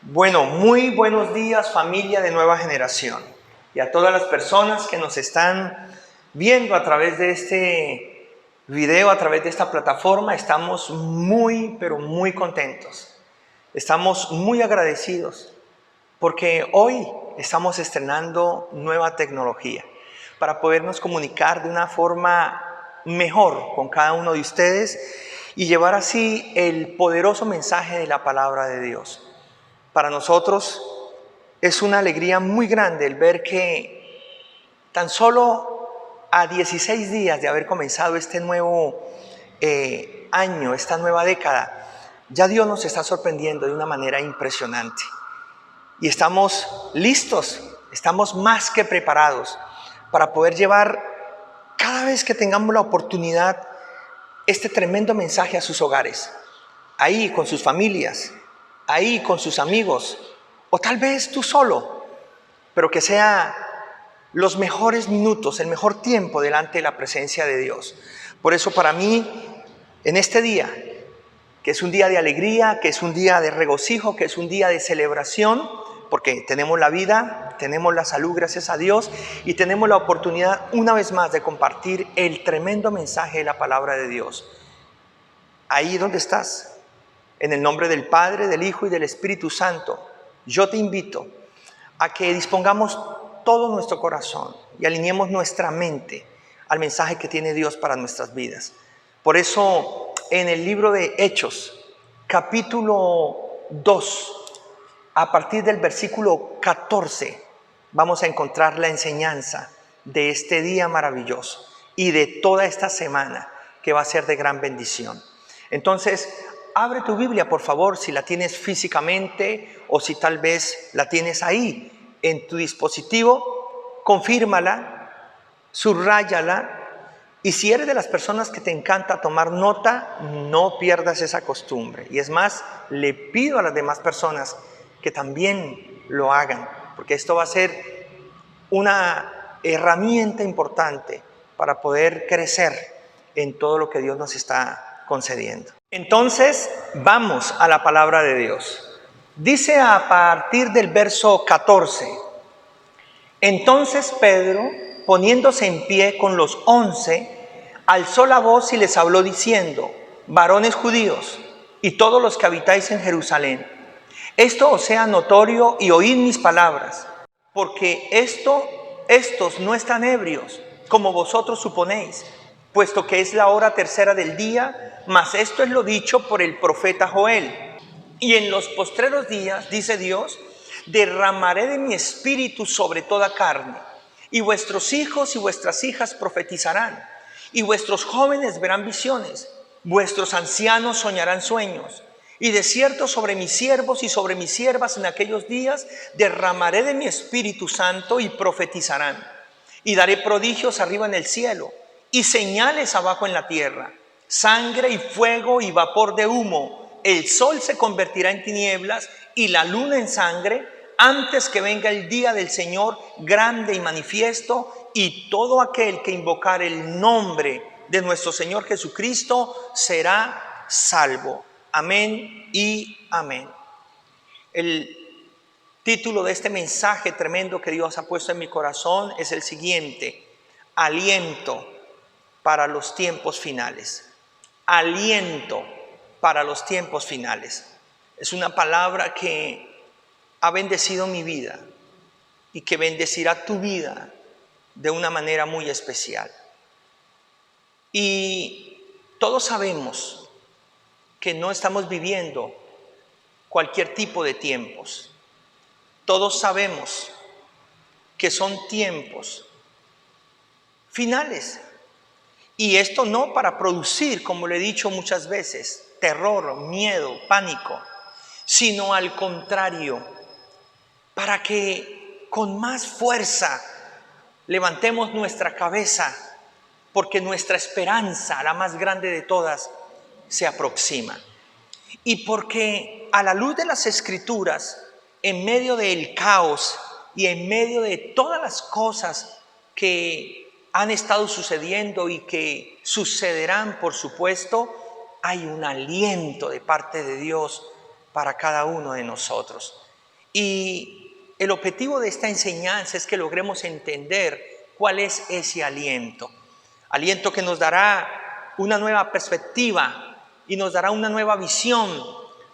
Bueno, muy buenos días, familia de Nueva Generación, y a todas las personas que nos están viendo a través de este video, a través de esta plataforma. Estamos muy, pero muy contentos. Estamos muy agradecidos porque hoy estamos estrenando nueva tecnología para podernos comunicar de una forma mejor con cada uno de ustedes y llevar así el poderoso mensaje de la palabra de Dios. Para nosotros es una alegría muy grande el ver que tan solo a 16 días de haber comenzado este nuevo año, esta nueva década, ya Dios nos está sorprendiendo de una manera impresionante. Y estamos listos, estamos más que preparados para poder llevar cada vez que tengamos la oportunidad este tremendo mensaje a sus hogares, ahí con sus familias, ahí con sus amigos, o tal vez tú solo, pero que sea los mejores minutos, el mejor tiempo delante de la presencia de Dios. Por eso para mí, en este día, que es un día de alegría, que es un día de regocijo, que es un día de celebración, porque tenemos la vida, tenemos la salud, gracias a Dios, y tenemos la oportunidad una vez más de compartir el tremendo mensaje de la palabra de Dios. Ahí donde estás, en el nombre del Padre, del Hijo y del Espíritu Santo, yo te invito a que dispongamos todo nuestro corazón y alineemos nuestra mente al mensaje que tiene Dios para nuestras vidas. Por eso, en el libro de Hechos, capítulo 2, a partir del versículo 14, vamos a encontrar la enseñanza de este día maravilloso y de toda esta semana que va a ser de gran bendición. Entonces, abre tu Biblia, por favor, si la tienes físicamente o si tal vez la tienes ahí en tu dispositivo, confírmala, subráyala. Y si eres de las personas que te encanta tomar nota, no pierdas esa costumbre. Y es más, le pido a las demás personas que también lo hagan, porque esto va a ser una herramienta importante para poder crecer en todo lo que Dios nos está concediendo. Entonces, vamos a la palabra de Dios. Dice a partir del verso 14: entonces Pedro, poniéndose en pie con los 11, alzó la voz y les habló diciendo: varones judíos y todos los que habitáis en Jerusalén, esto os sea notorio y oíd mis palabras, porque estos no están ebrios, como vosotros suponéis, puesto que es la hora tercera del día, mas esto es lo dicho por el profeta Joel. Y en los postreros días, dice Dios, derramaré de mi espíritu sobre toda carne, y vuestros hijos y vuestras hijas profetizarán, y vuestros jóvenes verán visiones, vuestros ancianos soñarán sueños. Y de cierto sobre mis siervos y sobre mis siervas en aquellos días derramaré de mi Espíritu Santo y profetizarán. Y daré prodigios arriba en el cielo y señales abajo en la tierra, sangre y fuego y vapor de humo. El sol se convertirá en tinieblas y la luna en sangre antes que venga el día del Señor grande y manifiesto, y todo aquel que invocare el nombre de nuestro Señor Jesucristo será salvo. Amén y amén. El título de este mensaje tremendo que Dios ha puesto en mi corazón es el siguiente: aliento para los tiempos finales. Aliento para los tiempos finales. Es una palabra que ha bendecido mi vida y que bendecirá tu vida de una manera muy especial. Y todos sabemos que no estamos viviendo cualquier tipo de tiempos. Todos sabemos que son tiempos finales. Y esto no para producir, como le he dicho muchas veces, terror, miedo, pánico, sino al contrario, para que con más fuerza levantemos nuestra cabeza, porque nuestra esperanza, la más grande de todas, se aproxima. Y porque a la luz de las Escrituras, en medio del caos y en medio de todas las cosas que han estado sucediendo y que sucederán, por supuesto, hay un aliento de parte de Dios para cada uno de nosotros. Y el objetivo de esta enseñanza es que logremos entender cuál es ese aliento. Aliento que nos dará una nueva perspectiva y nos dará una nueva visión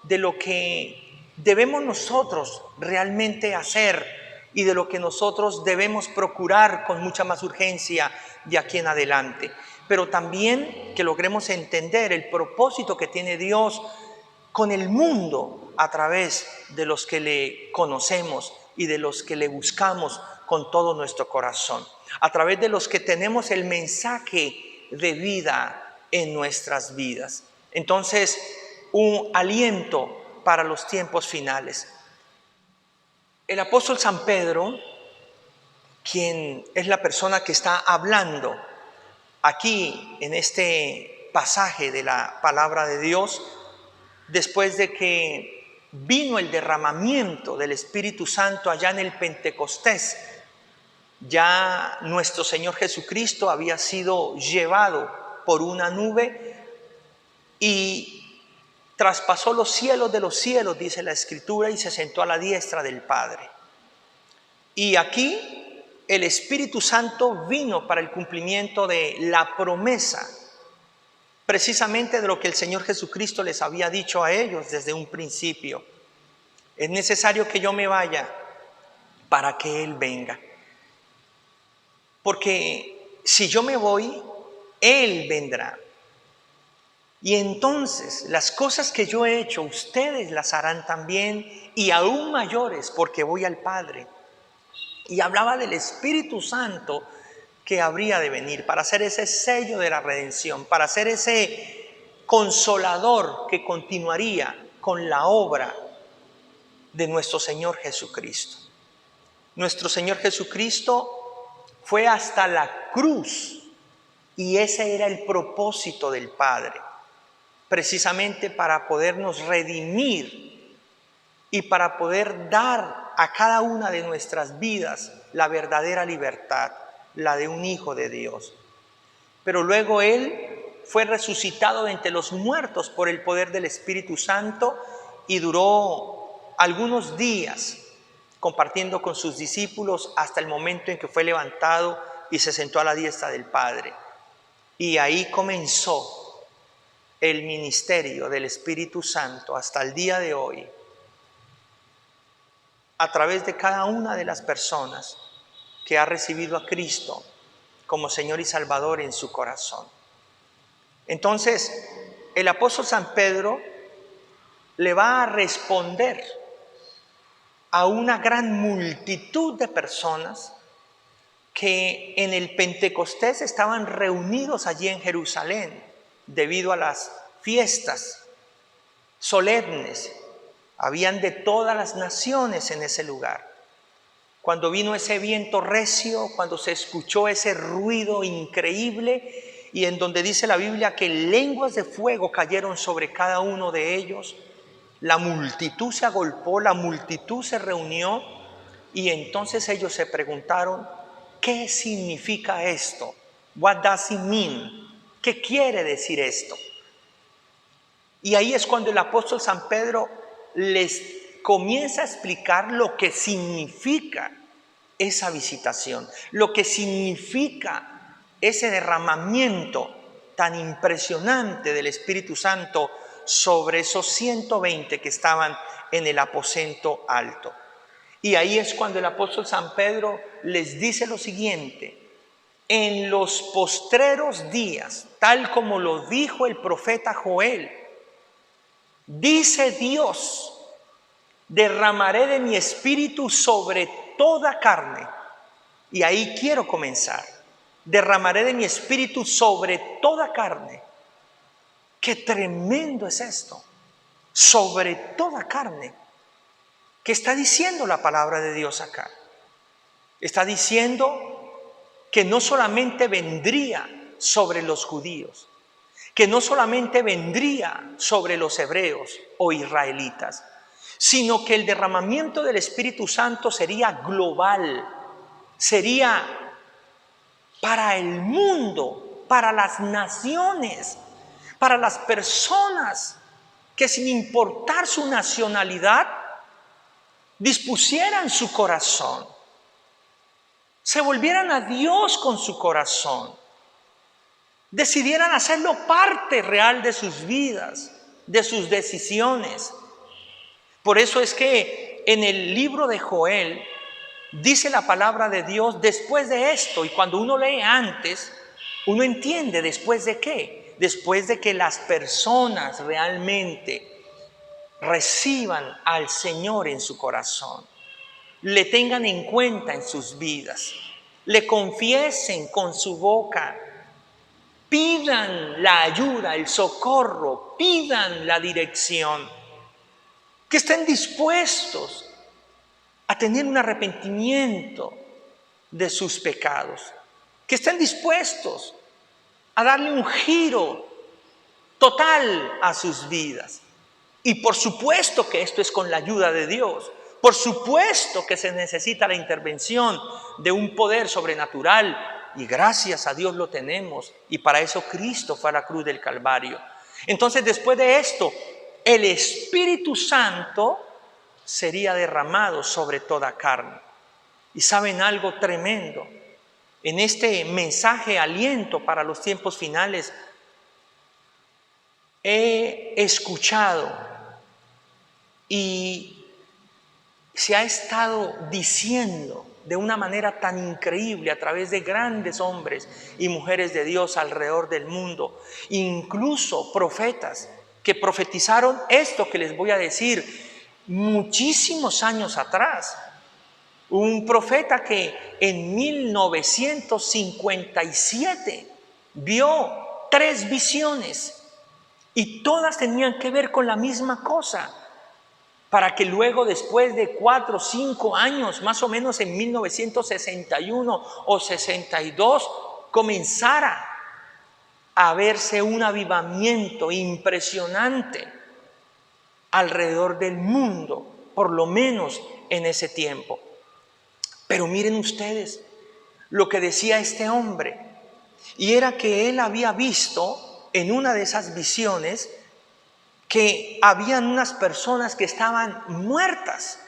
de lo que debemos nosotros realmente hacer y de lo que nosotros debemos procurar con mucha más urgencia de aquí en adelante. Pero también que logremos entender el propósito que tiene Dios con el mundo a través de los que le conocemos y de los que le buscamos con todo nuestro corazón, a través de los que tenemos el mensaje de vida en nuestras vidas. Entonces, un aliento para los tiempos finales. El apóstol San Pedro, quien es la persona que está hablando aquí en este pasaje de la palabra de Dios, después de que vino el derramamiento del Espíritu Santo allá en el Pentecostés, ya nuestro Señor Jesucristo había sido llevado por una nube y traspasó los cielos de los cielos, dice la Escritura, y se sentó a la diestra del Padre. Y aquí el Espíritu Santo vino para el cumplimiento de la promesa, precisamente de lo que el Señor Jesucristo les había dicho a ellos desde un principio. Es necesario que yo me vaya para que Él venga. Porque si yo me voy, Él vendrá. Y entonces las cosas que yo he hecho, ustedes las harán también y aún mayores, porque voy al Padre. Y hablaba del Espíritu Santo que habría de venir para hacer ese sello de la redención, para hacer ese consolador que continuaría con la obra de nuestro Señor Jesucristo. Nuestro Señor Jesucristo fue hasta la cruz y ese era el propósito del Padre, precisamente para podernos redimir y para poder dar a cada una de nuestras vidas la verdadera libertad, la de un hijo de Dios. Pero luego Él fue resucitado de entre los muertos por el poder del Espíritu Santo y duró algunos días compartiendo con sus discípulos hasta el momento en que fue levantado y se sentó a la diestra del Padre. Y ahí comenzó el ministerio del Espíritu Santo hasta el día de hoy, a través de cada una de las personas que ha recibido a Cristo como Señor y Salvador en su corazón. Entonces, el apóstol San Pedro le va a responder a una gran multitud de personas que en el Pentecostés estaban reunidos allí en Jerusalén debido a las fiestas solemnes. Habían de todas las naciones en ese lugar. Cuando vino ese viento recio, cuando se escuchó ese ruido increíble y en donde dice la Biblia que lenguas de fuego cayeron sobre cada uno de ellos, la multitud se agolpó, la multitud se reunió y entonces ellos se preguntaron, ¿qué significa esto? What does it mean? ¿Qué quiere decir esto? Y ahí es cuando el apóstol San Pedro les comienza a explicar lo que significa esa visitación, lo que significa ese derramamiento tan impresionante del Espíritu Santo sobre esos 120 que estaban en el aposento alto. Y ahí es cuando el apóstol San Pedro les dice lo siguiente: en los postreros días, tal como lo dijo el profeta Joel, dice Dios, derramaré de mi espíritu sobre toda carne. Y ahí quiero comenzar. Derramaré de mi espíritu sobre toda carne. ¡Qué tremendo es esto! Sobre toda carne. ¿Qué está diciendo la palabra de Dios acá? Está diciendo que no solamente vendría sobre los judíos, que no solamente vendría sobre los hebreos o israelitas, sino que el derramamiento del Espíritu Santo sería global, sería para el mundo, para las naciones, para las personas que sin importar su nacionalidad dispusieran su corazón, se volvieran a Dios con su corazón, decidieran hacerlo parte real de sus vidas, de sus decisiones. Por eso es que en el libro de Joel dice la palabra de Dios después de esto, y cuando uno lee antes, uno entiende después de qué. Después de que las personas realmente reciban al Señor en su corazón, le tengan en cuenta en sus vidas, le confiesen con su boca, pidan la ayuda, el socorro, pidan la dirección, que estén dispuestos a tener un arrepentimiento de sus pecados, que estén dispuestos a darle un giro total a sus vidas. Y por supuesto que esto es con la ayuda de Dios. Por supuesto que se necesita la intervención de un poder sobrenatural, y gracias a Dios lo tenemos, y para eso Cristo fue a la cruz del Calvario. Entonces, después de esto, el Espíritu Santo sería derramado sobre toda carne. Y ¿saben algo tremendo? En este mensaje aliento para los tiempos finales, he escuchado y se ha estado diciendo de una manera tan increíble a través de grandes hombres y mujeres de Dios alrededor del mundo, incluso profetas que profetizaron esto que les voy a decir muchísimos años atrás. Un profeta que en 1957 vio 3 visiones y todas tenían que ver con la misma cosa, para que luego, después de 4 o 5 años, más o menos en 1961 o 62, comenzara a verse un avivamiento impresionante alrededor del mundo, por lo menos en ese tiempo. Pero miren ustedes lo que decía este hombre, y era que él había visto en una de esas visiones que habían unas personas que estaban muertas,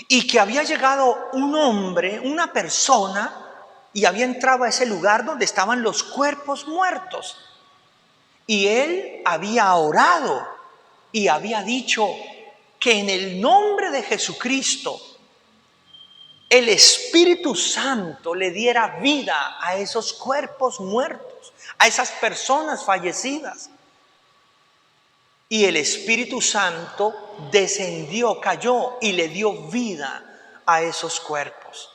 y que había llegado un hombre, una persona, y había entrado a ese lugar donde estaban los cuerpos muertos. Y él había orado y había dicho que en el nombre de Jesucristo el Espíritu Santo le diera vida a esos cuerpos muertos, a esas personas fallecidas. Y el Espíritu Santo descendió, cayó y le dio vida a esos cuerpos.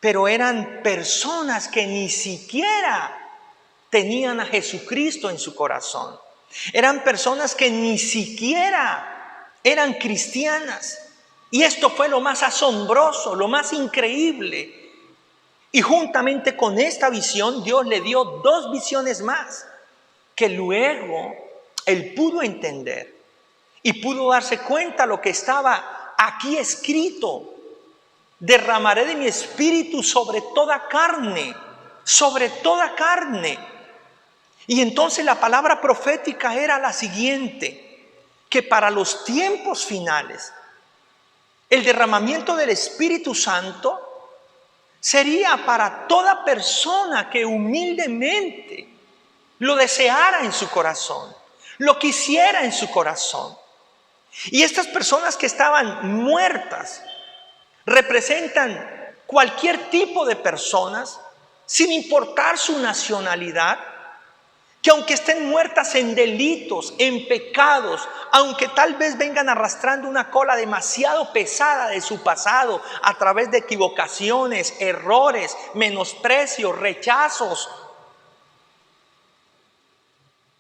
Pero eran personas que ni siquiera tenían a Jesucristo en su corazón. Eran personas que ni siquiera eran cristianas. Y esto fue lo más asombroso, lo más increíble. Y juntamente con esta visión, Dios le dio 2 visiones más, que luego él pudo entender y pudo darse cuenta lo que estaba aquí escrito: derramaré de mi espíritu sobre toda carne, sobre toda carne. Y entonces la palabra profética era la siguiente: que para los tiempos finales el derramamiento del Espíritu Santo sería para toda persona que humildemente lo deseara en su corazón, lo quisiera en su corazón. Y estas personas que estaban muertas representan cualquier tipo de personas, sin importar su nacionalidad, que aunque estén muertas en delitos, en pecados, aunque tal vez vengan arrastrando una cola demasiado pesada de su pasado a través de equivocaciones, errores, menosprecios, rechazos,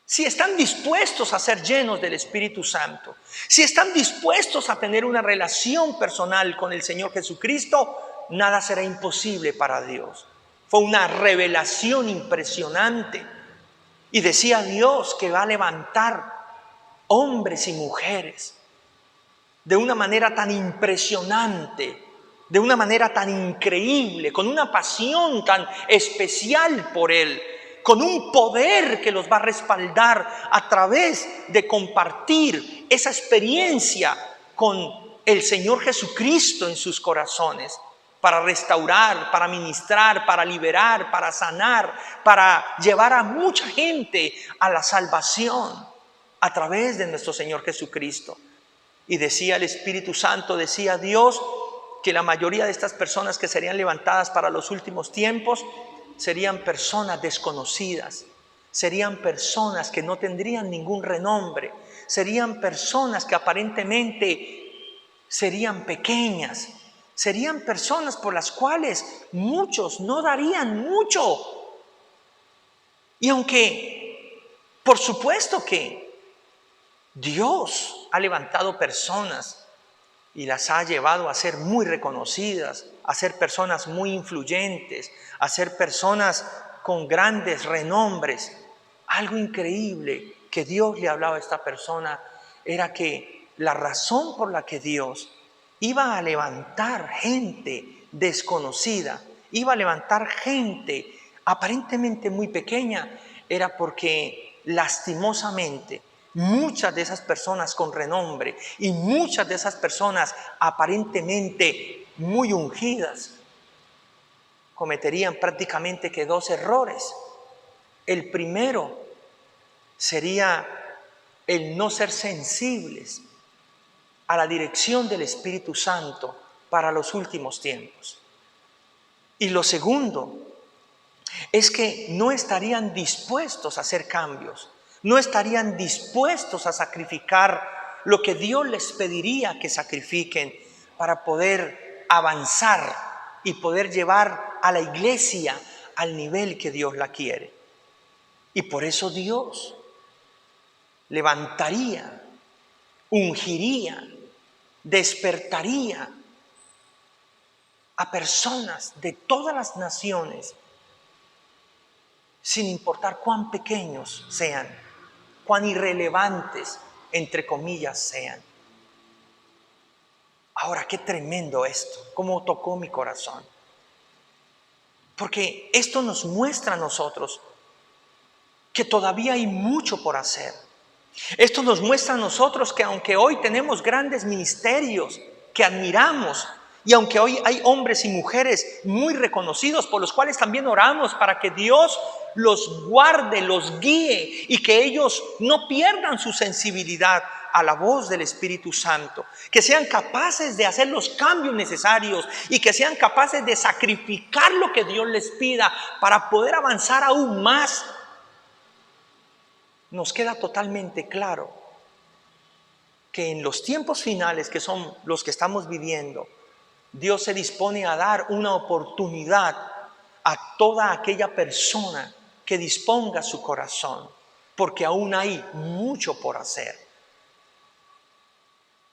si están dispuestos a ser llenos del Espíritu Santo, si están dispuestos a tener una relación personal con el Señor Jesucristo, nada será imposible para Dios. Fue una revelación impresionante. Y decía Dios que va a levantar hombres y mujeres de una manera tan impresionante, de una manera tan increíble, con una pasión tan especial por Él, con un poder que los va a respaldar a través de compartir esa experiencia con el Señor Jesucristo en sus corazones, para restaurar, para ministrar, para liberar, para sanar, para llevar a mucha gente a la salvación a través de nuestro Señor Jesucristo. Y decía el Espíritu Santo, decía Dios, que la mayoría de estas personas que serían levantadas para los últimos tiempos serían personas desconocidas, serían personas que no tendrían ningún renombre, serían personas que aparentemente serían pequeñas, serían personas por las cuales muchos no darían mucho. Y aunque, por supuesto que Dios ha levantado personas y las ha llevado a ser muy reconocidas, a ser personas muy influyentes, a ser personas con grandes renombres. Algo increíble que Dios le hablaba a esta persona era que la razón por la que Dios iba a levantar gente desconocida, iba a levantar gente aparentemente muy pequeña, era porque lastimosamente muchas de esas personas con renombre y muchas de esas personas aparentemente muy ungidas cometerían prácticamente que dos errores. El primero sería el no ser sensibles a la dirección del Espíritu Santo para los últimos tiempos. Y lo segundo es que no estarían dispuestos a hacer cambios, no estarían dispuestos a sacrificar lo que Dios les pediría que sacrifiquen para poder avanzar y poder llevar a la iglesia al nivel que Dios la quiere. Y por eso Dios levantaría, ungiría, despertaría a personas de todas las naciones, sin importar cuán pequeños sean, cuán irrelevantes, entre comillas, sean. Ahora, qué tremendo esto, cómo tocó mi corazón. Porque esto nos muestra a nosotros que todavía hay mucho por hacer. Esto nos muestra a nosotros que aunque hoy tenemos grandes ministerios que admiramos, y aunque hoy hay hombres y mujeres muy reconocidos por los cuales también oramos para que Dios los guarde, los guíe y que ellos no pierdan su sensibilidad a la voz del Espíritu Santo, que sean capaces de hacer los cambios necesarios y que sean capaces de sacrificar lo que Dios les pida para poder avanzar aún más. Nos queda totalmente claro que en los tiempos finales, que son los que estamos viviendo, Dios se dispone a dar una oportunidad a toda aquella persona que disponga su corazón, porque aún hay mucho por hacer.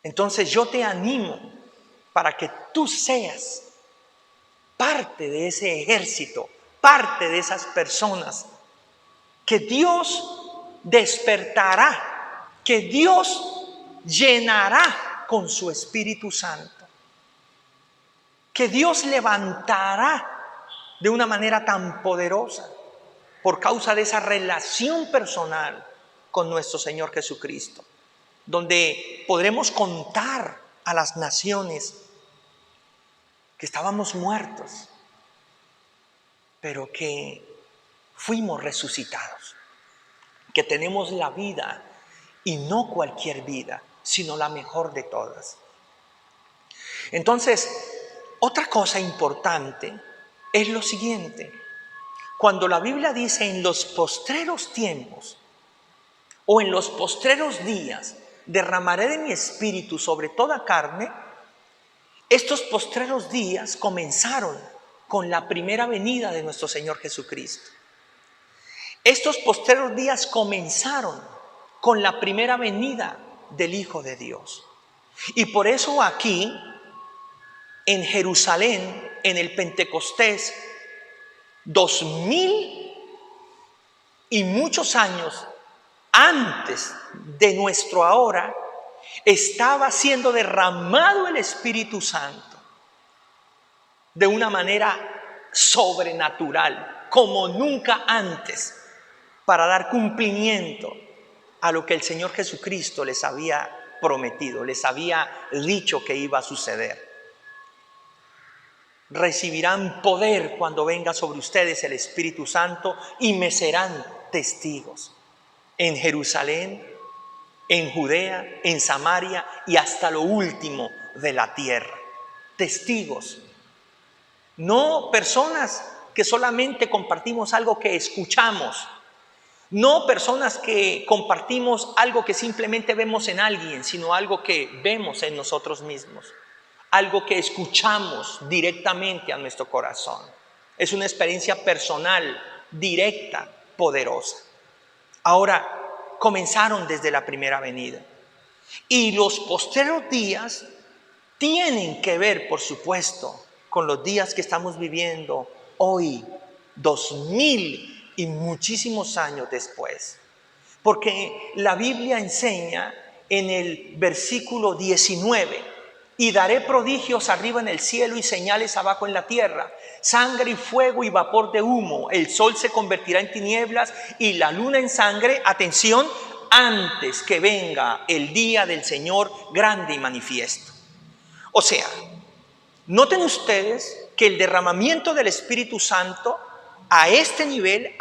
Entonces yo te animo para que tú seas parte de ese ejército, parte de esas personas que Dios despertará, que Dios llenará con su Espíritu Santo, que Dios levantará de una manera tan poderosa por causa de esa relación personal con nuestro Señor Jesucristo, donde podremos contar a las naciones que estábamos muertos, pero que fuimos resucitados, que tenemos la vida, y no cualquier vida, sino la mejor de todas. Entonces, otra cosa importante es lo siguiente: cuando la Biblia dice en los postreros tiempos o en los postreros días derramaré de mi espíritu sobre toda carne, estos postreros días comenzaron con la primera venida de nuestro Señor Jesucristo. Estos postreros días comenzaron con la primera venida del Hijo de Dios. Y por eso aquí, en Jerusalén, en el Pentecostés, 2000 y muchos años antes de nuestro ahora, estaba siendo derramado el Espíritu Santo de una manera sobrenatural, como nunca antes, para dar cumplimiento a lo que el Señor Jesucristo les había prometido, les había dicho que iba a suceder. Recibirán poder cuando venga sobre ustedes el Espíritu Santo y me serán testigos en Jerusalén, en Judea, en Samaria y hasta lo último de la tierra. Testigos, no personas que solamente compartimos algo que escuchamos, no personas que compartimos algo que simplemente vemos en alguien, sino algo que vemos en nosotros mismos, algo que escuchamos directamente a nuestro corazón. Es una experiencia personal, directa, poderosa. Ahora, comenzaron desde la primera venida. Y los posteriores días tienen que ver, por supuesto, con los días que estamos viviendo hoy, 2000 y muchísimos años después. Porque la Biblia enseña en el versículo 19, y daré prodigios arriba en el cielo y señales abajo en la tierra, sangre y fuego y vapor de humo, el sol se convertirá en tinieblas y la luna en sangre, atención, antes que venga el día del Señor grande y manifiesto. O sea, noten ustedes que el derramamiento del Espíritu Santo a este nivel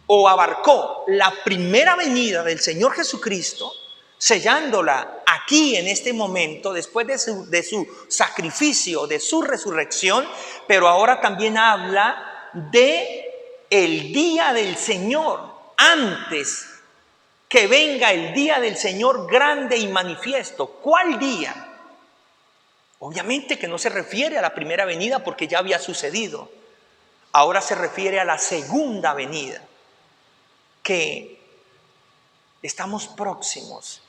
abarcó la primera venida del Señor Jesucristo, sellándola aquí en este momento, después de su sacrificio, de su resurrección, pero ahora también habla de el día del Señor, antes que venga el día del Señor grande y manifiesto. ¿Cuál día? Obviamente que no se refiere a la primera venida porque ya había sucedido. Ahora se refiere a la segunda venida, que estamos próximos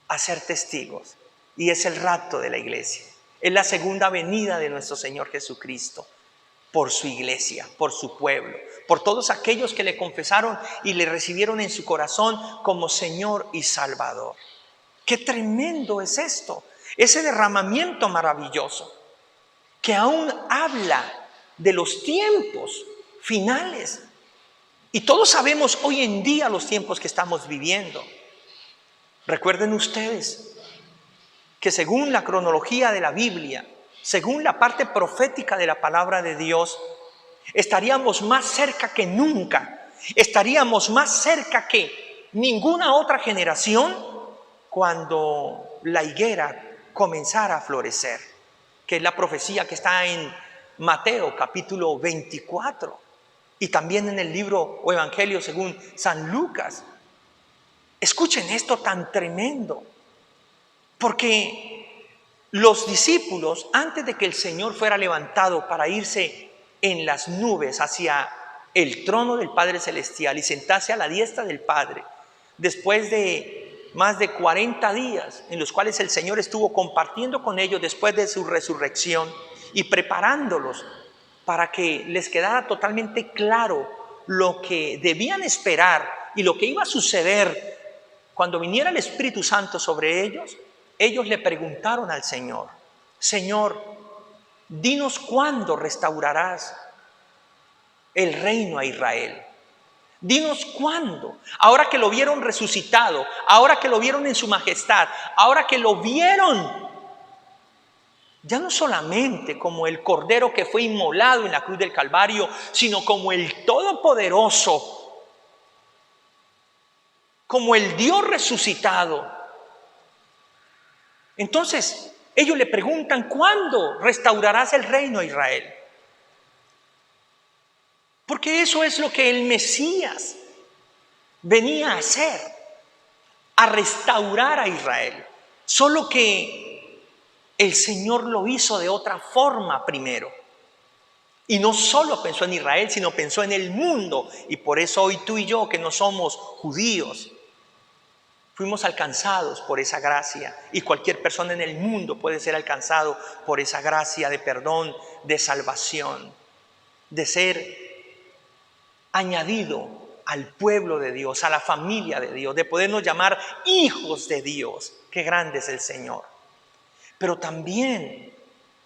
a ser testigos, y es el rapto de la iglesia. Es la segunda venida de nuestro Señor Jesucristo por su iglesia, por su pueblo, por todos aquellos que le confesaron y le recibieron en su corazón como Señor y Salvador. ¡Qué tremendo es esto! Ese derramamiento maravilloso que aún habla de los tiempos finales. Y todos sabemos hoy en día los tiempos que estamos viviendo. Recuerden ustedes que según la cronología de la Biblia, según la parte profética de la palabra de Dios, estaríamos más cerca que nunca, estaríamos más cerca que ninguna otra generación cuando la higuera comenzara a florecer, que es la profecía que está en Mateo capítulo 24 y también en el libro o Evangelio según San Lucas. Escuchen esto tan tremendo, porque los discípulos, antes de que el Señor fuera levantado para irse en las nubes hacia el trono del Padre Celestial y sentarse a la diestra del Padre, después de más de 40 días en los cuales el Señor estuvo compartiendo con ellos después de su resurrección y preparándolos para que les quedara totalmente claro lo que debían esperar y lo que iba a suceder cuando viniera el Espíritu Santo sobre ellos. Ellos le preguntaron al Señor: Señor, dinos cuándo restaurarás el reino a Israel. Dinos cuándo. Ahora que lo vieron resucitado, ahora que lo vieron en su majestad, ahora que lo vieron ya no solamente como el Cordero que fue inmolado en la cruz del Calvario, sino como el Todopoderoso, como el Dios resucitado. Entonces, ellos le preguntan: ¿cuándo restaurarás el reino a Israel? Porque eso es lo que el Mesías venía a hacer, a restaurar a Israel. Solo que el Señor lo hizo de otra forma primero. Y no solo pensó en Israel, sino pensó en el mundo. Y por eso hoy tú y yo, que no somos judíos, fuimos alcanzados por esa gracia, y cualquier persona en el mundo puede ser alcanzado por esa gracia de perdón, de salvación, de ser añadido al pueblo de Dios, a la familia de Dios, de podernos llamar hijos de Dios. ¡Qué grande es el Señor! Pero también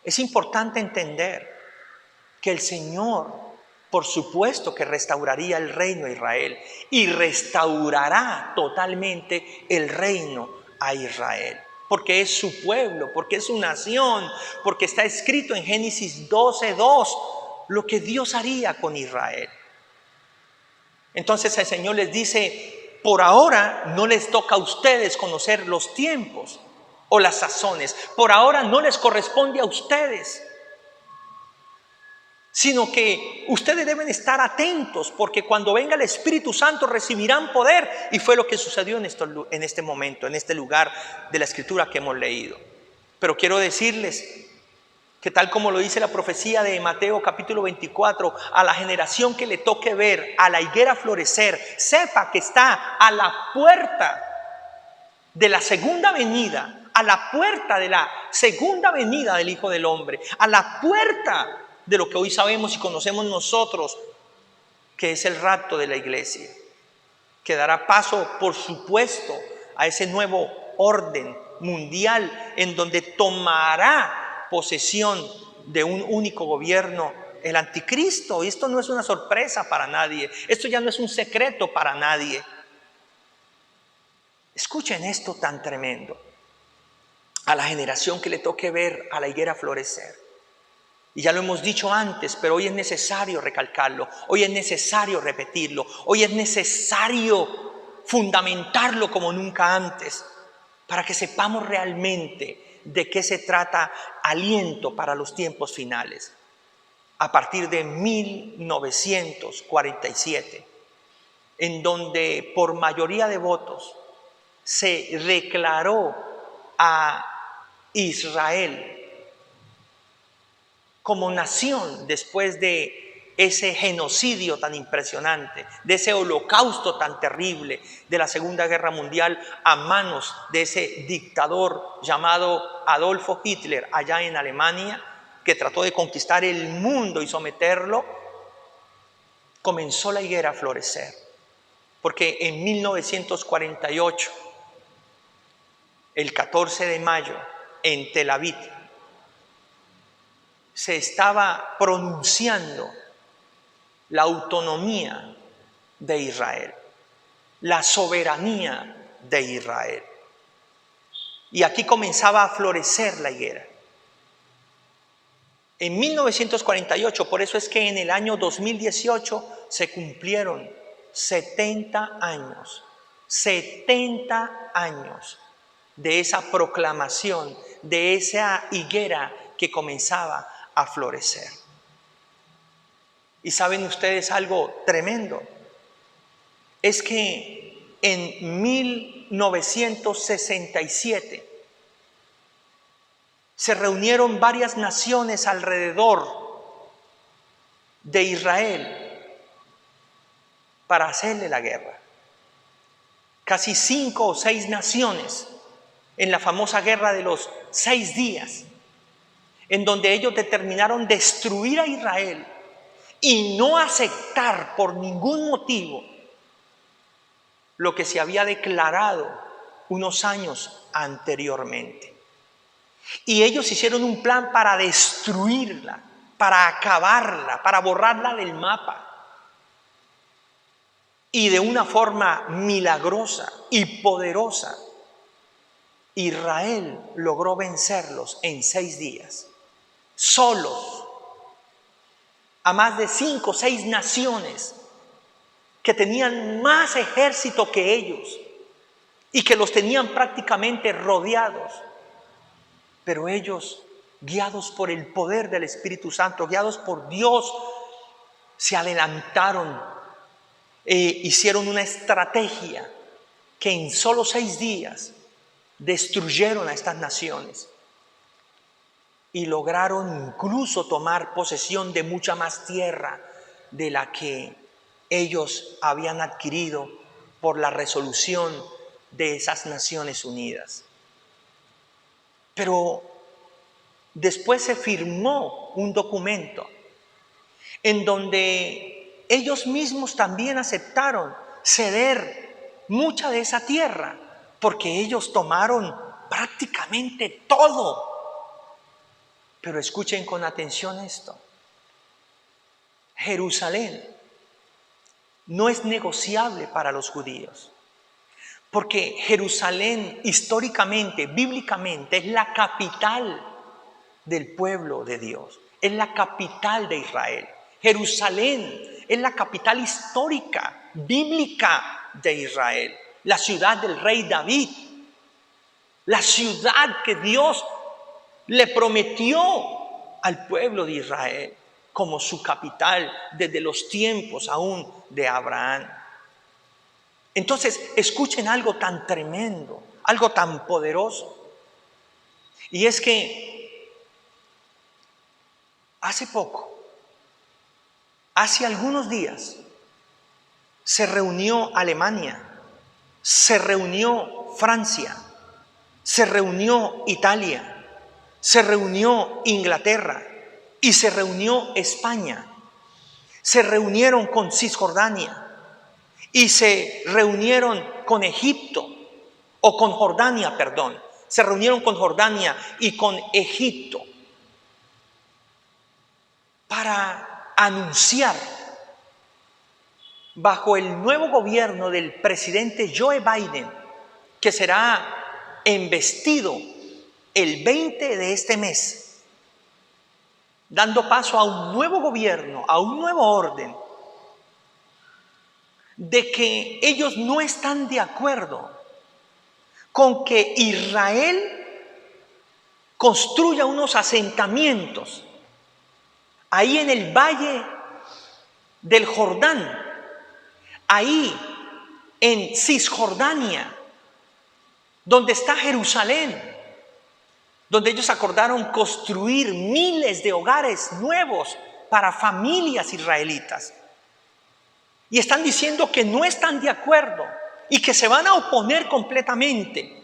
es importante entender que el Señor, por supuesto que restauraría el reino de Israel y restaurará totalmente el reino a Israel, porque es su pueblo, porque es su nación, porque está escrito en Génesis 12:2 lo que Dios haría con Israel. Entonces el Señor les dice: por ahora no les toca a ustedes conocer los tiempos o las sazones, por ahora no les corresponde a ustedes, sino que ustedes deben estar atentos, porque cuando venga el Espíritu Santo recibirán poder. Y fue lo que sucedió en este momento, en este lugar de la Escritura que hemos leído. Pero quiero decirles que, tal como lo dice la profecía de Mateo capítulo 24, a la generación que le toque ver a la higuera florecer, sepa que está a la puerta de la segunda venida, a la puerta de la segunda venida del Hijo del Hombre, a la puerta de lo que hoy sabemos y conocemos nosotros, que es el rapto de la iglesia, que dará paso, por supuesto, a ese nuevo orden mundial en donde tomará posesión de un único gobierno, el anticristo. Y esto no es una sorpresa para nadie, esto ya no es un secreto para nadie. Escuchen esto tan tremendo: a la generación que le toque ver a la higuera florecer. Y ya lo hemos dicho antes, pero hoy es necesario recalcarlo, hoy es necesario repetirlo, hoy es necesario fundamentarlo como nunca antes, para que sepamos realmente de qué se trata Aliento para los tiempos finales. A partir de 1947, en donde por mayoría de votos se declaró a Israel como nación después de ese genocidio tan impresionante, de ese holocausto tan terrible de la Segunda Guerra Mundial a manos de ese dictador llamado Adolfo Hitler allá en Alemania, que trató de conquistar el mundo y someterlo. Comenzó la higuera a florecer, porque en 1948, el 14 de mayo, en Tel Aviv, se estaba pronunciando la autonomía de Israel, la soberanía de Israel. Y aquí comenzaba a florecer la higuera. En 1948, por eso es que en el año 2018 se cumplieron 70 años, 70 años de esa proclamación, de esa higuera que comenzaba a florecer. Y saben ustedes algo tremendo, es que en 1967 se reunieron varias naciones alrededor de Israel para hacerle la guerra. Casi 5 o 6 naciones en la famosa guerra de los 6 días, en donde ellos determinaron destruir a Israel y no aceptar por ningún motivo lo que se había declarado unos años anteriormente. Y ellos hicieron un plan para destruirla, para acabarla, para borrarla del mapa. Y de una forma milagrosa y poderosa, Israel logró vencerlos en 6 días, solos, a más de 5 o 6 naciones que tenían más ejército que ellos y que los tenían prácticamente rodeados. Pero ellos, guiados por el poder del Espíritu Santo, guiados por Dios, se adelantaron e hicieron una estrategia que en solo 6 días destruyeron a estas naciones y lograron incluso tomar posesión de mucha más tierra de la que ellos habían adquirido por la resolución de esas Naciones Unidas. Pero después se firmó un documento en donde ellos mismos también aceptaron ceder mucha de esa tierra, porque ellos tomaron prácticamente todo. Pero escuchen con atención esto: Jerusalén no es negociable para los judíos, Porque Jerusalén históricamente, bíblicamente, es la capital del pueblo de Dios. Es la capital de Israel. Jerusalén es la capital histórica, bíblica de Israel. La ciudad del rey David. La ciudad que Dios le prometió al pueblo de Israel como su capital desde los tiempos aún de Abraham. Entonces, escuchen algo tan tremendo, algo tan poderoso. Y es que hace algunos días, se reunió Alemania, se reunió Francia, se reunió Italia, se reunió Inglaterra y se reunió España. Se reunieron con Cisjordania. Y se reunieron con Egipto, o con Jordania, perdón. Se reunieron con Jordania y con Egipto para anunciar, bajo el nuevo gobierno del presidente Joe Biden, que será embestido el 20 de este mes, dando paso a un nuevo gobierno, a un nuevo orden, de que ellos no están de acuerdo con que Israel construya unos asentamientos ahí en el valle del Jordán, ahí en Cisjordania, donde está Jerusalén, donde ellos acordaron construir miles de hogares nuevos para familias israelitas. Y están diciendo que no están de acuerdo y que se van a oponer completamente.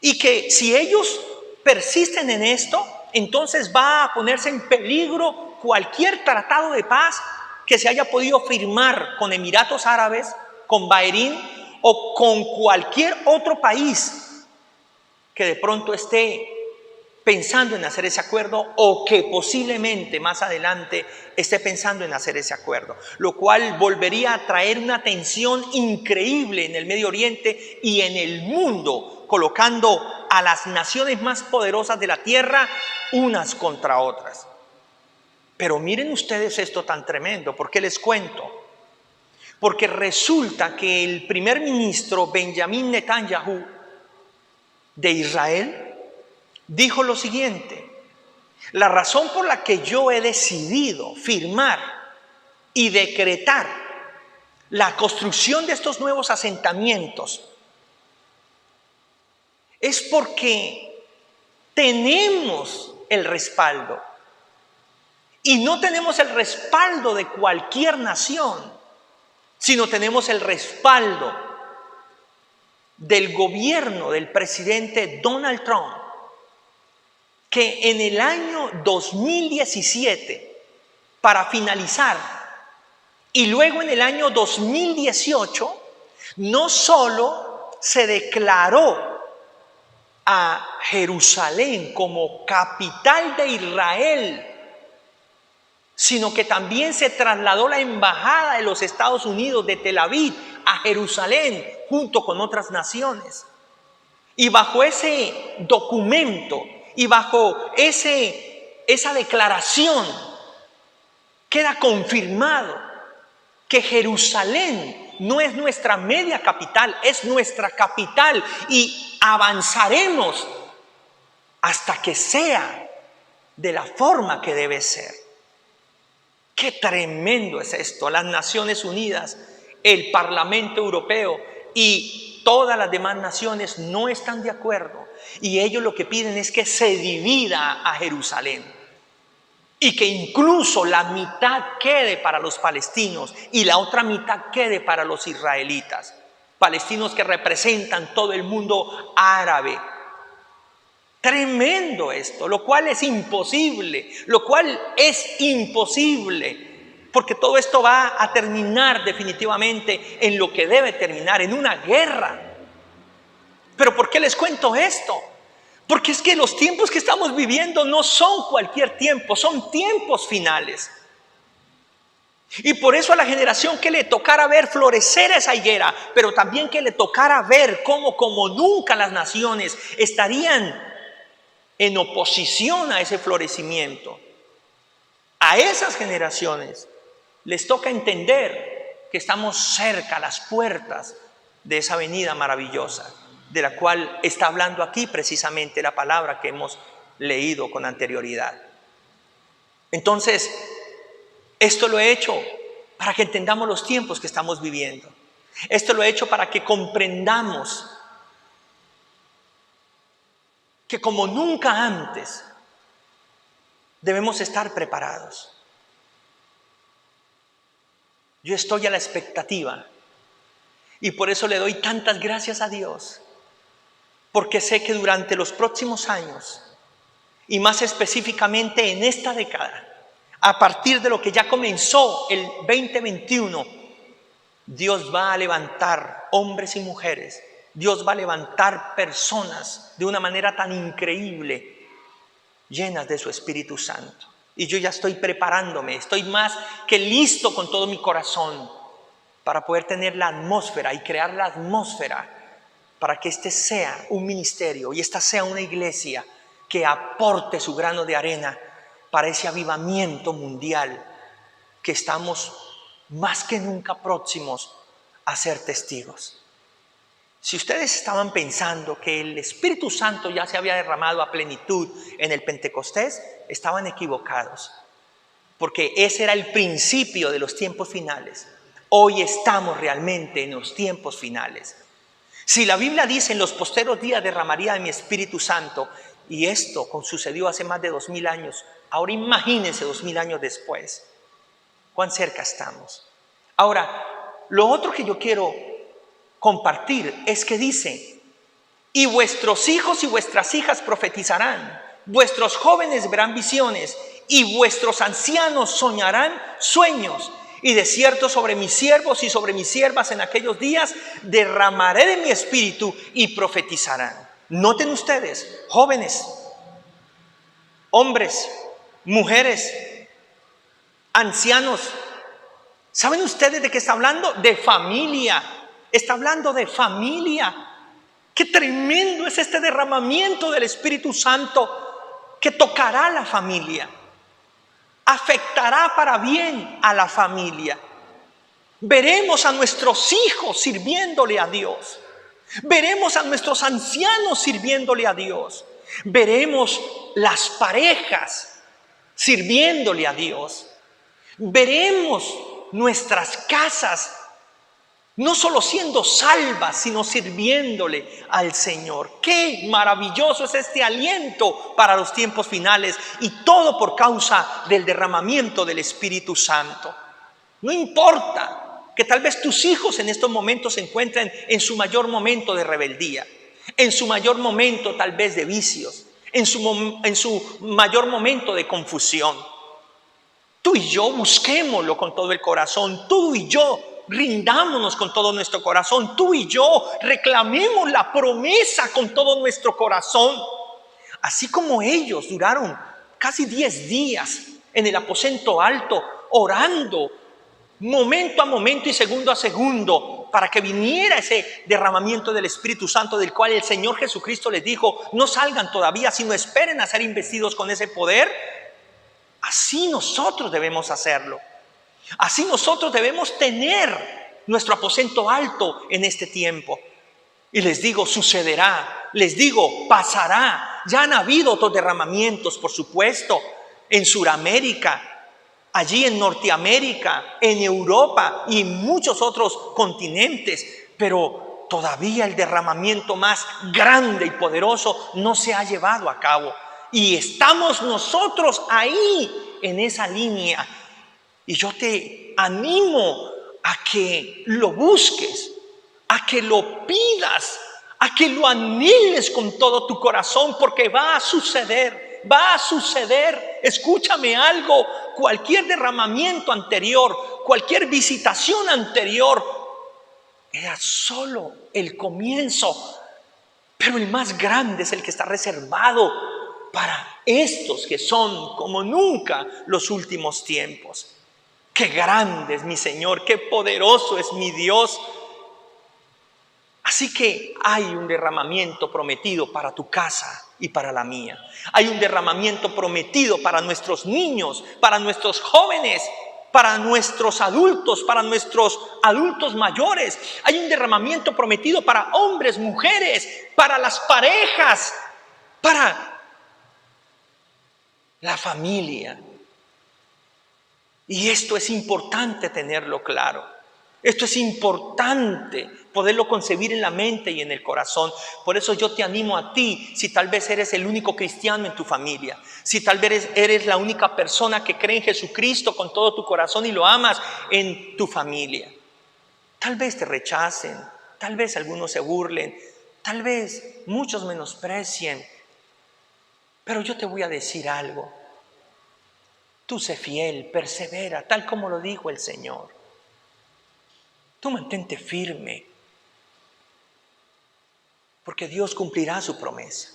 Y que si ellos persisten en esto, entonces va a ponerse en peligro cualquier tratado de paz que se haya podido firmar con Emiratos Árabes, con Bahrein o con cualquier otro país que de pronto esté pensando en hacer ese acuerdo o que posiblemente más adelante esté pensando en hacer ese acuerdo, lo cual volvería a traer una tensión increíble en el Medio Oriente y en el mundo, colocando a las naciones más poderosas de la tierra unas contra otras. Pero miren ustedes esto tan tremendo, ¿por qué les cuento? Porque resulta que el primer ministro Benjamín Netanyahu de Israel dijo lo siguiente: la razón por la que yo he decidido firmar y decretar la construcción de estos nuevos asentamientos es porque tenemos el respaldo. Y no tenemos el respaldo de cualquier nación, sino tenemos el respaldo del gobierno del presidente Donald Trump, que en el año 2017, para finalizar, y luego en el año 2018, no solo se declaró a Jerusalén como capital de Israel, sino que también se trasladó la embajada de los Estados Unidos de Tel Aviv a Jerusalén junto con otras naciones. Y bajo ese documento y bajo esa declaración queda confirmado que Jerusalén no es nuestra media capital, es nuestra capital, y avanzaremos hasta que sea de la forma que debe ser. ¡Qué tremendo es esto! Las Naciones Unidas, el Parlamento Europeo y todas las demás naciones no están de acuerdo. Y ellos lo que piden es que se divida a Jerusalén. Y que incluso la mitad quede para los palestinos y la otra mitad quede para los israelitas. Palestinos que representan todo el mundo árabe. Tremendo esto, lo cual es imposible, porque todo esto va a terminar definitivamente en lo que debe terminar, en una guerra. ¿Pero por qué les cuento esto? Porque es que los tiempos que estamos viviendo no son cualquier tiempo, son tiempos finales. Y por eso a la generación que le tocara ver florecer esa higuera, pero también que le tocara ver cómo como nunca las naciones estarían en oposición a ese florecimiento, a esas generaciones les toca entender que estamos cerca, a las puertas de esa venida maravillosa, de la cual está hablando aquí precisamente la palabra que hemos leído con anterioridad. Entonces, esto lo he hecho para que entendamos los tiempos que estamos viviendo. Esto lo he hecho para que comprendamos que como nunca antes debemos estar preparados. Yo estoy a la expectativa y por eso le doy tantas gracias a Dios, porque sé que durante los próximos años y más específicamente en esta década, a partir de lo que ya comenzó el 2021, Dios va a levantar hombres y mujeres, Dios va a levantar personas de una manera tan increíble, llenas de su Espíritu Santo. Y yo ya estoy preparándome, estoy más que listo con todo mi corazón para poder tener la atmósfera y crear la atmósfera para que este sea un ministerio y esta sea una iglesia que aporte su grano de arena para ese avivamiento mundial que estamos más que nunca próximos a ser testigos. Si ustedes estaban pensando que el Espíritu Santo ya se había derramado a plenitud en el Pentecostés, estaban equivocados, porque ese era el principio de los tiempos finales. Hoy estamos realmente en los tiempos finales. Si la Biblia dice en los posteros días derramaría de mi Espíritu Santo, y esto sucedió hace más de 2000 años, ahora imagínense 2000 años después, cuán cerca estamos. Ahora, lo otro que yo quiero compartir es que dice: y vuestros hijos y vuestras hijas profetizarán, vuestros jóvenes verán visiones y vuestros ancianos soñarán sueños. Y de cierto sobre mis siervos y sobre mis siervas en aquellos días derramaré de mi espíritu y profetizarán. Noten ustedes, jóvenes, hombres, mujeres, ancianos, ¿saben ustedes de qué está hablando? De familia. Está hablando de familia. Qué tremendo es este derramamiento del Espíritu Santo que tocará a la familia. Afectará para bien a la familia. Veremos a nuestros hijos sirviéndole a Dios. Veremos a nuestros ancianos sirviéndole a Dios. Veremos las parejas sirviéndole a Dios. Veremos nuestras casas no solo siendo salvas, sino sirviéndole al Señor. ¡Qué maravilloso es este aliento para los tiempos finales! Y todo por causa del derramamiento del Espíritu Santo. No importa que tal vez tus hijos en estos momentos se encuentren en su mayor momento de rebeldía, en su mayor momento tal vez de vicios, en su mayor momento de confusión. Tú y yo busquémoslo con todo el corazón, tú y yo rindámonos con todo nuestro corazón, tú y yo reclamemos la promesa con todo nuestro corazón. Así como ellos duraron casi 10 días en el aposento alto, orando momento a momento y segundo a segundo para que viniera ese derramamiento del Espíritu Santo, del cual el Señor Jesucristo les dijo: no salgan todavía, sino esperen a ser investidos con ese poder. Así nosotros debemos hacerlo. Así nosotros debemos tener nuestro aposento alto en este tiempo. Y les digo, sucederá. Les digo, pasará. Ya han habido otros derramamientos, por supuesto, en Sudamérica, allí en Norteamérica, en Europa y en muchos otros continentes. Pero todavía el derramamiento más grande y poderoso no se ha llevado a cabo. Y estamos nosotros ahí, en esa línea. Y yo te animo a que lo busques, a que lo pidas, a que lo anheles con todo tu corazón, porque va a suceder, va a suceder. Escúchame algo, cualquier derramamiento anterior, cualquier visitación anterior, era solo el comienzo, pero el más grande es el que está reservado para estos que son como nunca los últimos tiempos. Qué grande es mi Señor, qué poderoso es mi Dios. Así que hay un derramamiento prometido para tu casa y para la mía. Hay un derramamiento prometido para nuestros niños, para nuestros jóvenes, para nuestros adultos mayores. Hay un derramamiento prometido para hombres, mujeres, para las parejas, para la familia. Y esto es importante tenerlo claro. Esto es importante poderlo concebir en la mente y en el corazón. Por eso yo te animo a ti, si tal vez eres el único cristiano en tu familia, si tal vez eres la única persona que cree en Jesucristo con todo tu corazón y lo amas en tu familia. Tal vez te rechacen, tal vez algunos se burlen, tal vez muchos menosprecien, pero yo te voy a decir algo. Tú sé fiel, persevera, tal como lo dijo el Señor. Tú mantente firme, porque Dios cumplirá su promesa.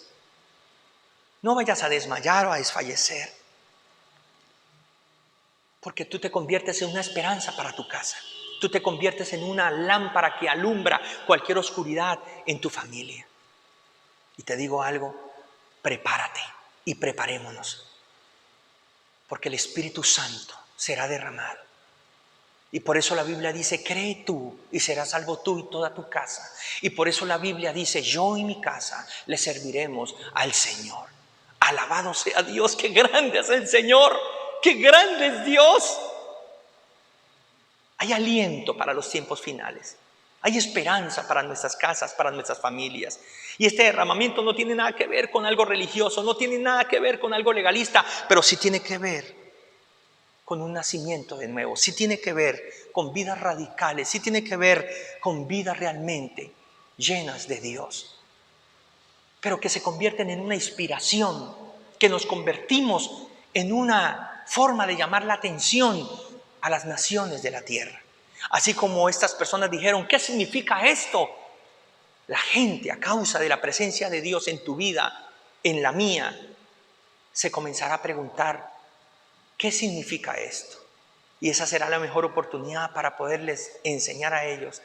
No vayas a desmayar o a desfallecer, porque tú te conviertes en una esperanza para tu casa. Tú te conviertes en una lámpara que alumbra cualquier oscuridad en tu familia. Y te digo algo, prepárate y preparémonos, porque el Espíritu Santo será derramado. Y por eso la Biblia dice, cree tú y serás salvo tú y toda tu casa. Y por eso la Biblia dice, yo y mi casa le serviremos al Señor. Alabado sea Dios, qué grande es el Señor, qué grande es Dios. Hay aliento para los tiempos finales. Hay esperanza para nuestras casas, para nuestras familias. Y este derramamiento no tiene nada que ver con algo religioso, no tiene nada que ver con algo legalista, pero sí tiene que ver con un nacimiento de nuevo, sí tiene que ver con vidas radicales, sí tiene que ver con vidas realmente llenas de Dios, pero que se convierten en una inspiración, que nos convertimos en una forma de llamar la atención a las naciones de la tierra. Así como estas personas dijeron, ¿qué significa esto? La gente, a causa de la presencia de Dios en tu vida, en la mía, se comenzará a preguntar, ¿qué significa esto? Y esa será la mejor oportunidad para poderles enseñar a ellos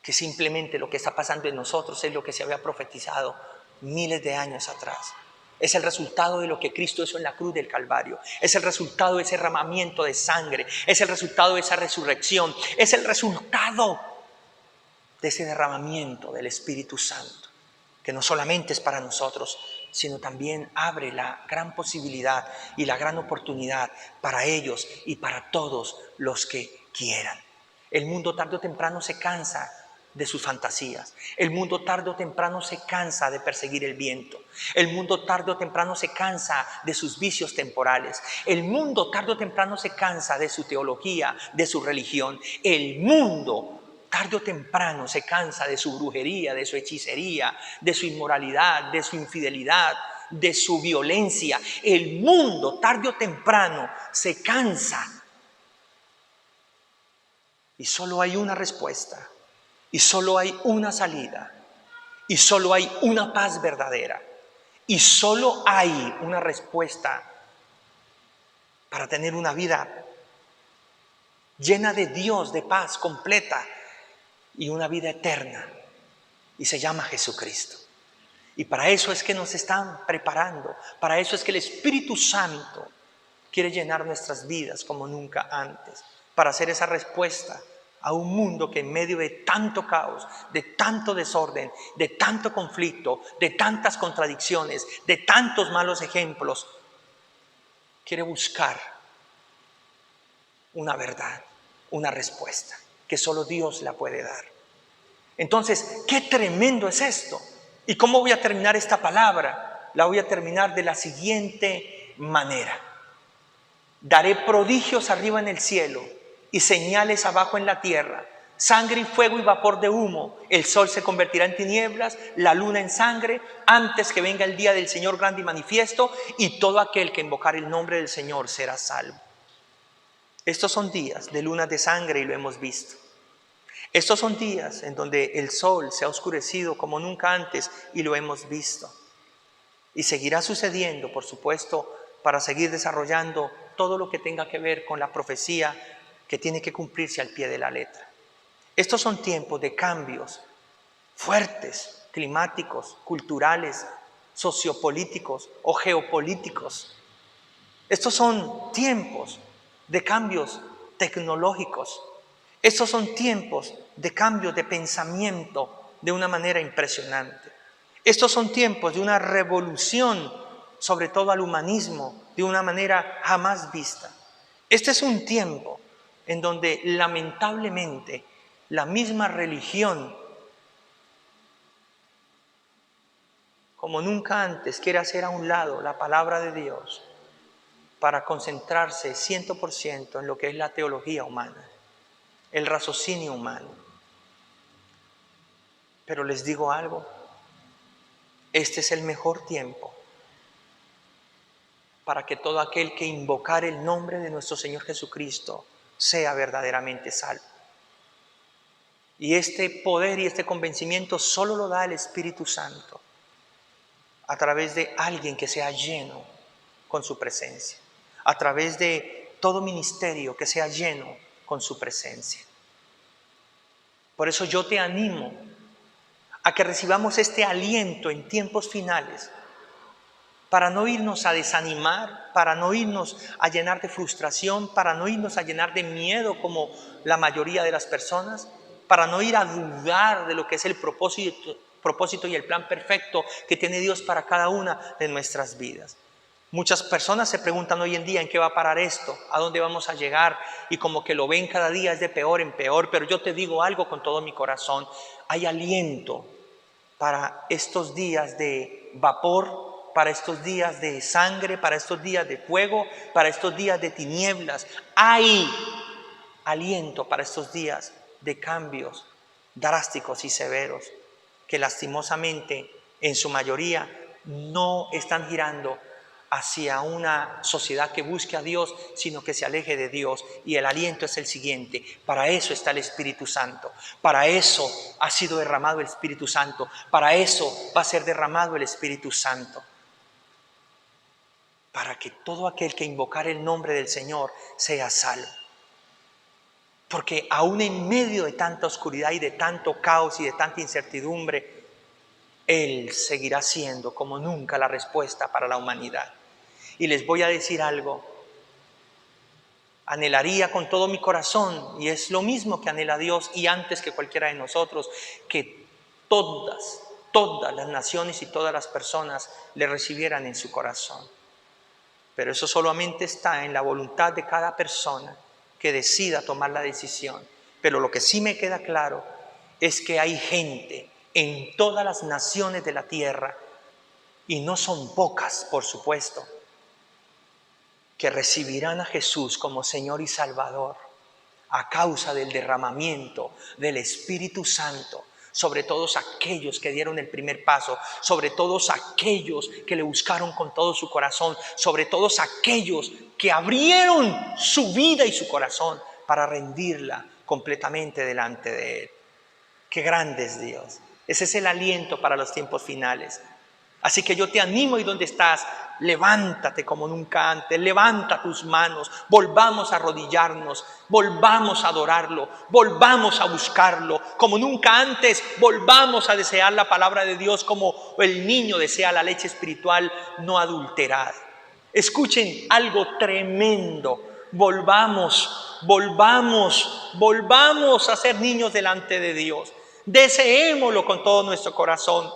que simplemente lo que está pasando en nosotros es lo que se había profetizado miles de años atrás. Es el resultado de lo que Cristo hizo en la cruz del Calvario. Es el resultado de ese derramamiento de sangre. Es el resultado de esa resurrección. Es el resultado de ese derramamiento del Espíritu Santo, que no solamente es para nosotros, sino también abre la gran posibilidad y la gran oportunidad para ellos y para todos los que quieran. El mundo tarde o temprano se cansa de sus fantasías. El mundo tarde o temprano se cansa de perseguir el viento. El mundo tarde o temprano se cansa de sus vicios temporales. El mundo tarde o temprano se cansa de su teología, de su religión. El mundo tarde o temprano se cansa de su brujería, de su hechicería, de su inmoralidad, de su infidelidad, de su violencia. El mundo tarde o temprano se cansa. Y solo hay una respuesta, y solo hay una salida, y solo hay una paz verdadera, y solo hay una respuesta para tener una vida llena de Dios, de paz completa, y una vida eterna, y se llama Jesucristo. Y para eso es que nos están preparando, para eso es que el Espíritu Santo quiere llenar nuestras vidas como nunca antes, para hacer esa respuesta a un mundo que en medio de tanto caos, de tanto desorden, de tanto conflicto, de tantas contradicciones, de tantos malos ejemplos, quiere buscar una verdad, una respuesta que solo Dios la puede dar. Entonces, qué tremendo es esto. ¿Y cómo voy a terminar esta palabra? La voy a terminar de la siguiente manera. Daré prodigios arriba en el cielo y señales abajo en la tierra, sangre y fuego y vapor de humo. El sol se convertirá en tinieblas, la luna en sangre, antes que venga el día del Señor grande y manifiesto, y todo aquel que invocar el nombre del Señor será salvo. Estos son días de lunas de sangre y lo hemos visto. Estos son días en donde el sol se ha oscurecido como nunca antes y lo hemos visto. Y seguirá sucediendo, por supuesto, para seguir desarrollando todo lo que tenga que ver con la profecía que tiene que cumplirse al pie de la letra. Estos son tiempos de cambios fuertes, climáticos, culturales, sociopolíticos o geopolíticos. Estos son tiempos de cambios tecnológicos. Estos son tiempos de cambios de pensamiento de una manera impresionante. Estos son tiempos de una revolución, sobre todo al humanismo, de una manera jamás vista. Este es un tiempo en donde lamentablemente la misma religión, como nunca antes, quiere hacer a un lado la palabra de Dios para concentrarse 100% en lo que es la teología humana, el raciocinio humano. Pero les digo algo, este es el mejor tiempo para que todo aquel que invocar el nombre de nuestro Señor Jesucristo sea verdaderamente salvo. Y este poder y este convencimiento solo lo da el Espíritu Santo a través de alguien que sea lleno con su presencia, a través de todo ministerio que sea lleno con su presencia. Por eso yo te animo a que recibamos este aliento en tiempos finales, para no irnos a desanimar, para no irnos a llenar de frustración, para no irnos a llenar de miedo como la mayoría de las personas, para no ir a dudar de lo que es el propósito y el plan perfecto que tiene Dios para cada una de nuestras vidas. Muchas personas se preguntan hoy en día en qué va a parar esto, a dónde vamos a llegar, y como que lo ven cada día es de peor en peor, pero yo te digo algo con todo mi corazón: hay aliento para estos días de vapor, para estos días de sangre, para estos días de fuego, para estos días de tinieblas. Hay aliento para estos días de cambios drásticos y severos que lastimosamente en su mayoría no están girando hacia una sociedad que busque a Dios, sino que se aleje de Dios. Y el aliento es el siguiente: para eso está el Espíritu Santo, para eso ha sido derramado el Espíritu Santo, para eso va a ser derramado el Espíritu Santo, para que todo aquel que invocar el nombre del Señor sea salvo. Porque aún en medio de tanta oscuridad y de tanto caos y de tanta incertidumbre, Él seguirá siendo como nunca la respuesta para la humanidad. Y les voy a decir algo: anhelaría con todo mi corazón, y es lo mismo que anhela Dios y antes que cualquiera de nosotros, que todas las naciones y todas las personas le recibieran en su corazón. Pero eso solamente está en la voluntad de cada persona que decida tomar la decisión. Pero lo que sí me queda claro es que hay gente en todas las naciones de la tierra, y no son pocas, por supuesto, que recibirán a Jesús como Señor y Salvador a causa del derramamiento del Espíritu Santo sobre todos aquellos que dieron el primer paso, sobre todos aquellos que le buscaron con todo su corazón, sobre todos aquellos que abrieron su vida y su corazón para rendirla completamente delante de Él. ¡Qué grande es Dios! Ese es el aliento para los tiempos finales. Así que yo te animo, y donde estás, levántate como nunca antes, levanta tus manos, volvamos a arrodillarnos, volvamos a adorarlo, volvamos a buscarlo como nunca antes, volvamos a desear la palabra de Dios como el niño desea la leche espiritual no adulterada. Escuchen algo tremendo: volvamos a ser niños delante de Dios, deseémoslo con todo nuestro corazón.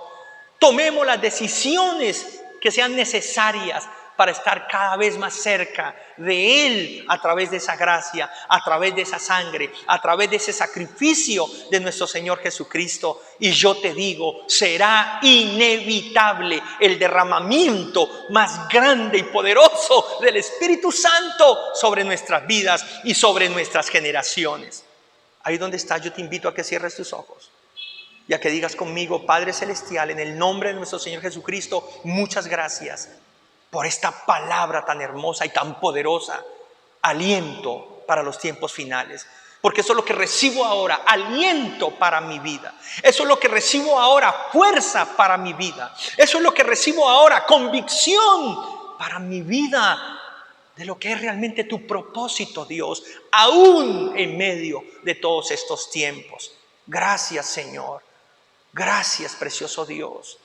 Tomemos las decisiones que sean necesarias para estar cada vez más cerca de Él a través de esa gracia, a través de esa sangre, a través de ese sacrificio de nuestro Señor Jesucristo. Y yo te digo, será inevitable el derramamiento más grande y poderoso del Espíritu Santo sobre nuestras vidas y sobre nuestras generaciones. Ahí donde estás, yo te invito a que cierres tus ojos y a que digas conmigo: Padre Celestial, en el nombre de nuestro Señor Jesucristo, muchas gracias por esta palabra tan hermosa y tan poderosa, aliento para los tiempos finales. Porque eso es lo que recibo ahora, aliento para mi vida. Eso es lo que recibo ahora, fuerza para mi vida. Eso es lo que recibo ahora, convicción para mi vida. de lo que es realmente tu propósito, Dios, aún en medio de todos estos tiempos. Gracias, Señor. Gracias, precioso Dios,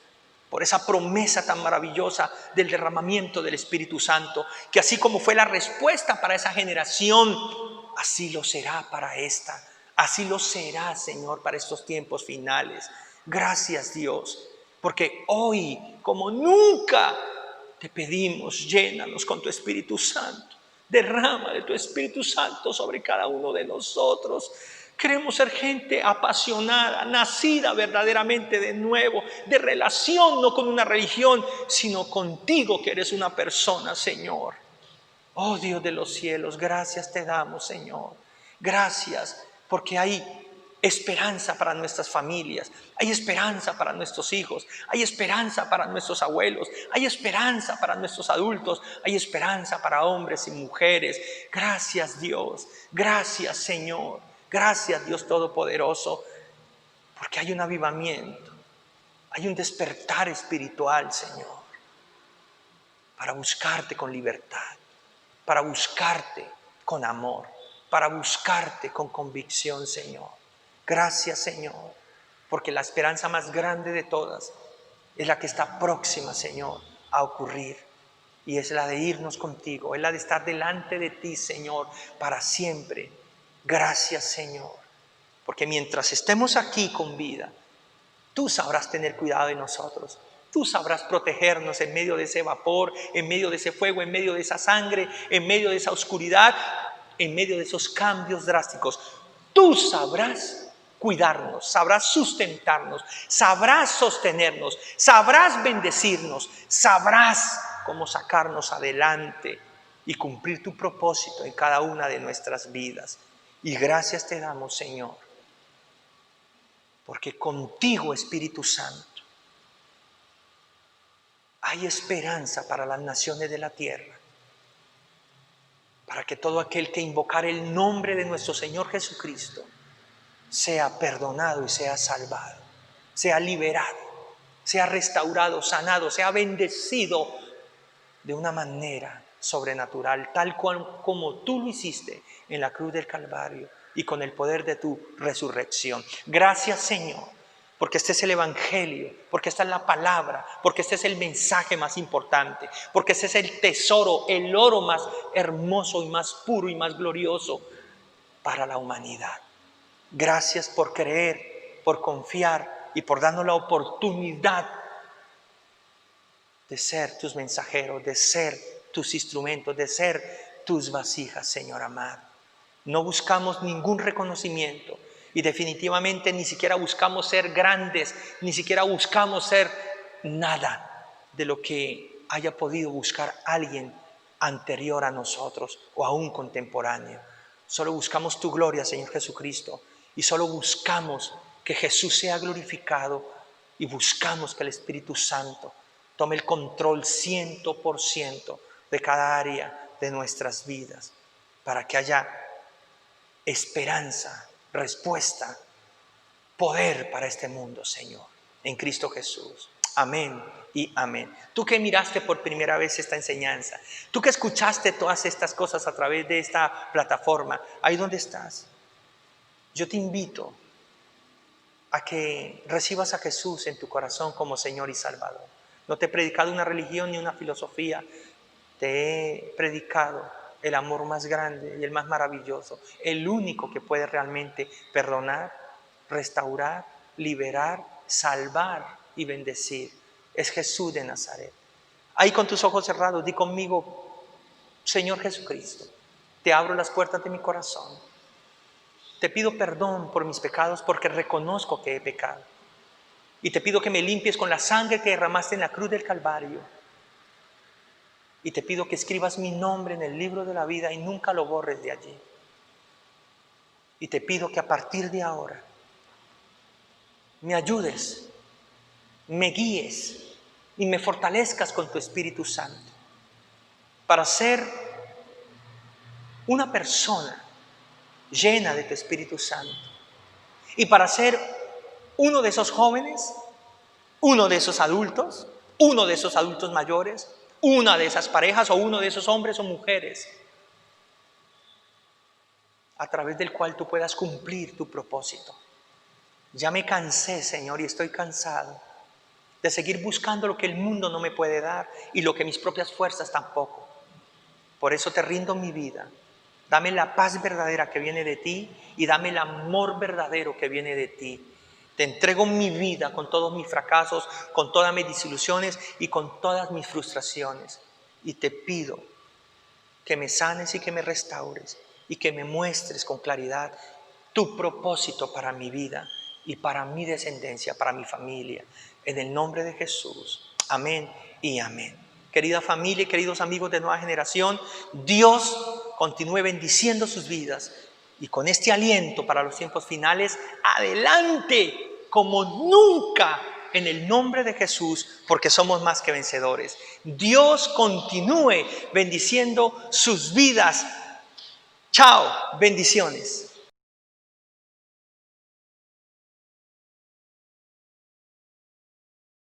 por esa promesa tan maravillosa del derramamiento del Espíritu Santo, que así como fue la respuesta para esa generación, así lo será para esta. Así lo será, Señor, para estos tiempos finales. Gracias, Dios, porque hoy, como nunca, te pedimos, llénanos con tu Espíritu Santo. Derrama de tu Espíritu Santo sobre cada uno de nosotros. Queremos ser gente apasionada, nacida verdaderamente de nuevo, de relación, no con una religión, sino contigo, que eres una persona, Señor. Oh Dios de los cielos, gracias te damos, Señor. Gracias, porque hay esperanza para nuestras familias, hay esperanza para nuestros hijos, hay esperanza para nuestros abuelos, hay esperanza para nuestros adultos, hay esperanza para hombres y mujeres. Gracias, Dios, gracias, Señor, gracias, Dios Todopoderoso, porque hay un avivamiento, hay un despertar espiritual, Señor, para buscarte con libertad, para buscarte con amor, para buscarte con convicción, Señor. Gracias, Señor, porque la esperanza más grande de todas es la que está próxima, Señor, a ocurrir. Y es la de irnos contigo, es la de estar delante de ti, Señor, para siempre. Gracias, Señor, porque mientras estemos aquí con vida, tú sabrás tener cuidado de nosotros. Tú sabrás protegernos en medio de ese vapor, en medio de ese fuego, en medio de esa sangre, en medio de esa oscuridad, en medio de esos cambios drásticos. Tú sabrás cuidarnos, sabrás sustentarnos, sabrás sostenernos, sabrás bendecirnos, sabrás cómo sacarnos adelante y cumplir tu propósito en cada una de nuestras vidas. Y gracias te damos, Señor, porque contigo, Espíritu Santo, hay esperanza para las naciones de la tierra, para que todo aquel que invocar el nombre de nuestro Señor Jesucristo sea perdonado y sea salvado, sea liberado, sea restaurado, sanado, sea bendecido de una manera sobrenatural, tal cual como tú lo hiciste en la cruz del Calvario y con el poder de tu resurrección. Gracias, Señor, porque este es el Evangelio, porque esta es la palabra, porque este es el mensaje más importante, porque este es el tesoro, el oro más hermoso y más puro y más glorioso para la humanidad. Gracias por creer, por confiar y por darnos la oportunidad de ser tus mensajeros, de ser tus instrumentos, de ser tus vasijas, Señor amado. No buscamos ningún reconocimiento y definitivamente ni siquiera buscamos ser grandes, ni siquiera buscamos ser nada de lo que haya podido buscar alguien anterior a nosotros o aún contemporáneo. Solo buscamos tu gloria, Señor Jesucristo, y solo buscamos que Jesús sea glorificado y buscamos que el Espíritu Santo tome el control 100% de cada área de nuestras vidas, para que haya esperanza, respuesta, poder para este mundo, Señor, en Cristo Jesús. Amén y amén. Tú que miraste por primera vez esta enseñanza, tú que escuchaste todas estas cosas a través de esta plataforma, ahí donde estás, yo te invito a que recibas a Jesús en tu corazón como Señor y Salvador. No te he predicado una religión ni una filosofía, te he predicado el amor más grande y el más maravilloso, el único que puede realmente perdonar, restaurar, liberar, salvar y bendecir. Es Jesús de Nazaret. Ahí con tus ojos cerrados, di conmigo: Señor Jesucristo, te abro las puertas de mi corazón. Te pido perdón por mis pecados porque reconozco que he pecado. Y te pido que me limpies con la sangre que derramaste en la cruz del Calvario. Y te pido que escribas mi nombre en el libro de la vida y nunca lo borres de allí. Y te pido que a partir de ahora me ayudes, me guíes y me fortalezcas con tu Espíritu Santo para ser una persona llena de tu Espíritu Santo y para ser uno de esos jóvenes, uno de esos adultos mayores, una de esas parejas o uno de esos hombres o mujeres a través del cual tú puedas cumplir tu propósito. Ya me cansé, Señor, y estoy cansado de seguir buscando lo que el mundo no me puede dar y lo que mis propias fuerzas tampoco. Por eso te rindo mi vida. Dame la paz verdadera que viene de ti y dame el amor verdadero que viene de ti. Te entrego mi vida con todos mis fracasos, con todas mis desilusiones y con todas mis frustraciones. Y te pido que me sanes y que me restaures y que me muestres con claridad tu propósito para mi vida y para mi descendencia, para mi familia. En el nombre de Jesús. Amén y amén. Querida familia y queridos amigos de Nueva Generación, Dios continúe bendiciendo sus vidas y con este aliento para los tiempos finales, adelante como nunca en el nombre de Jesús, porque somos más que vencedores. Dios continúe bendiciendo sus vidas. Chao, bendiciones.